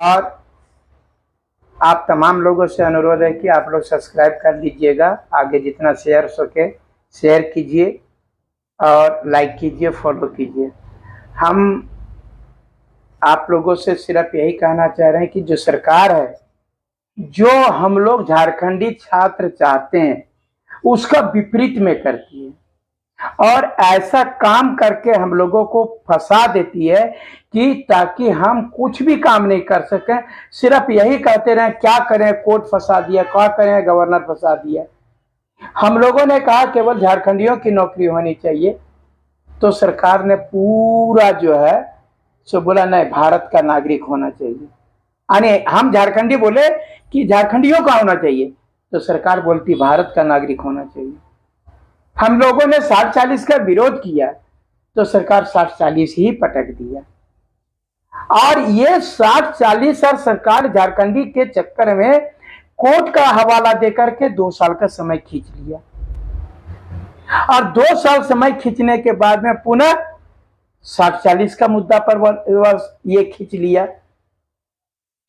और आप तमाम लोगों से अनुरोध है कि आप लोग सब्सक्राइब कर लीजिएगा। आगे जितना शेयर हो सके शेयर कीजिए और लाइक कीजिए, फॉलो कीजिए। हम आप लोगों से सिर्फ यही कहना चाह रहे हैं कि जो सरकार है, जो हम लोग झारखंडी छात्र चाहते हैं उसका विपरीत में करती है और ऐसा काम करके हम लोगों को फंसा देती है कि ताकि हम कुछ भी काम नहीं कर सकें। सिर्फ यही कहते रहे क्या करें, कोर्ट फंसा दिया, क्या करें, गवर्नर फंसा दिया। हम लोगों ने कहा केवल झारखंडियों की नौकरी होनी चाहिए, तो सरकार ने पूरा जो है सो बोला नहीं, भारत का नागरिक होना चाहिए। यानी हम झारखंडी बोले कि झारखंडियों का होना चाहिए, तो सरकार बोलती भारत का नागरिक होना चाहिए। हम लोगों ने 60-40 का विरोध किया तो सरकार 60-40 ही पटक दिया। और ये 60-40 और सरकार झारखंडी के चक्कर में कोर्ट का हवाला देकर के 2 साल का समय खींच लिया और 2 साल समय खींचने के बाद में पुनः 60-40 का मुद्दा पर ये खींच लिया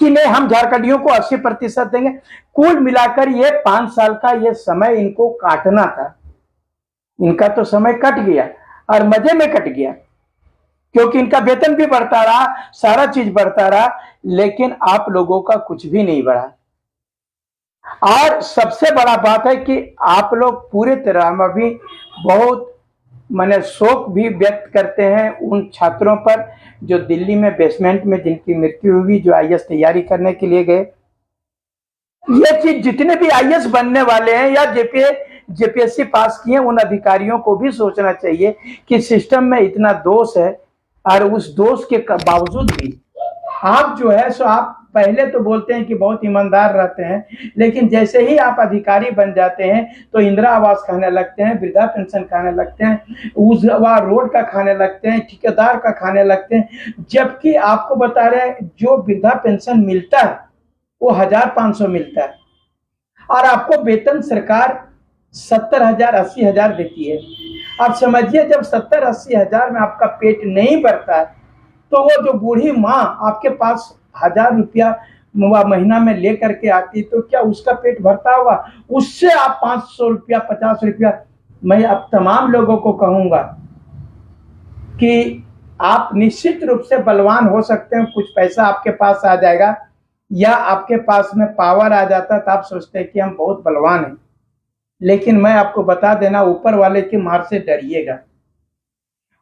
कि नहीं, हम झारखंडियों को 80% देंगे। कुल मिलाकर ये 5 साल का ये समय इनको काटना था। इनका तो समय कट गया और मजे में कट गया, क्योंकि इनका वेतन भी बढ़ता रहा, सारा चीज बढ़ता रहा, लेकिन आप लोगों का कुछ भी नहीं बढ़ा। और सबसे बड़ा बात है कि आप लोग पूरे तरह हम अभी बहुत शोक भी व्यक्त करते हैं उन छात्रों पर जो दिल्ली में बेसमेंट में जिनकी मृत्यु हुई, जो आईएएस तैयारी करने के लिए गए। ये चीज जितने भी आईएएस बनने वाले हैं या जेपीएससी पास किए, उन अधिकारियों को भी सोचना चाहिए कि सिस्टम में इतना दोष है और उस दोष के बावजूद भी आप जो है सो आप पहले तो बोलते हैं कि बहुत ईमानदार रहते हैं, लेकिन जैसे ही आप अधिकारी बन जाते हैं तो इंदिरा आवास खाने लगते हैं, वृद्धा पेंशन खाने लगते हैं, उजवा रोड का खाने लगते हैं, ठेकेदार का खाने लगते हैं। जबकि आपको बता रहे हैं जो वृद्धा पेंशन मिलता है वो 1500 मिलता है और आपको वेतन सरकार 70,000 80,000 देती है। आप समझिए जब 70-80 हजार में आपका पेट नहीं भरता है तो वो जो बूढ़ी माँ आपके पास 1000 रुपया महीना में ले करके आती तो क्या उसका पेट भरता होगा? उससे आप 500 रुपया 50 रुपया। मैं अब तमाम लोगों को कहूंगा कि आप निश्चित रूप से बलवान हो सकते हैं, कुछ पैसा आपके पास आ जाएगा या आपके पास में पावर आ जाता तो आप सोचते हैं कि हम बहुत बलवान हैं, लेकिन मैं आपको बता देना ऊपर वाले की मार से डरिएगा।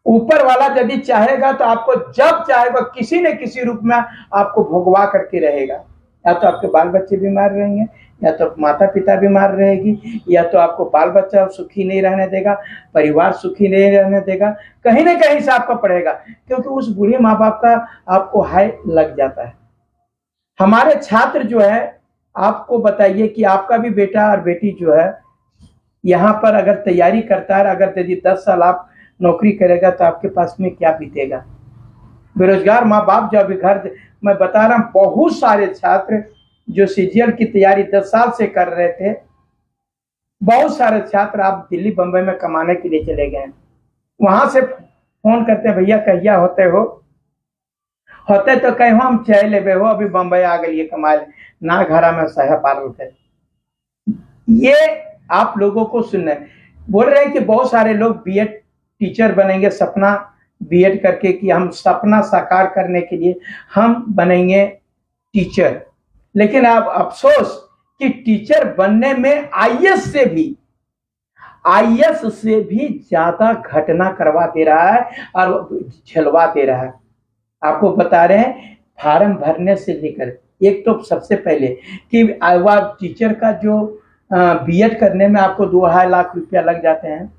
ऊपर वाला यदि चाहेगा तो आपको जब चाहेगा किसी न किसी रूप में आपको भोगवा करके रहेगा। या तो आपके बाल बच्चे बीमार रहेंगे, या तो माता पिता बीमार रहेगी, या तो आपको बाल बच्चा सुखी नहीं रहने देगा, परिवार सुखी नहीं रहने देगा, कहीं ना कहीं से आपका पड़ेगा, क्योंकि उस बूढ़े माँ बाप का आपको हाय लग जाता है। हमारे छात्र जो है, आपको बताइए कि आपका भी बेटा और बेटी जो है यहाँ पर अगर तैयारी करता है, अगर यदि 10 साल आप नौकरी करेगा तो आपके पास में क्या बीतेगा? बेरोजगार माँ बाप जो अभी घर, मैं बता रहा हूँ बहुत सारे छात्र जो सीजीएल की तैयारी 10 साल से कर रहे थे, बहुत सारे छात्र आप दिल्ली बंबई में कमाने के लिए चले गए। वहां से फोन करते हैं, भैया कहिया होते हो? होते तो कहो हम चाह ले हो, अभी बंबई आ गए कमाए ना, घरा में सह पार कर। ये आप लोगों को सुनना है। बोल रहे हैं कि बहुत सारे लोग बीएड टीचर बनेंगे, सपना बीएड करके कि हम सपना साकार करने के लिए हम बनेंगे टीचर, लेकिन आप अफसोस कि टीचर बनने में आईएएस से भी ज्यादा घटना करवा दे रहा है और झलवा दे रहा है। आपको बता रहे हैं फार्म भरने से लेकर, एक तो सबसे पहले कि टीचर का जो बीएड करने में आपको 2-2.5 लाख रुपया लग जाते हैं,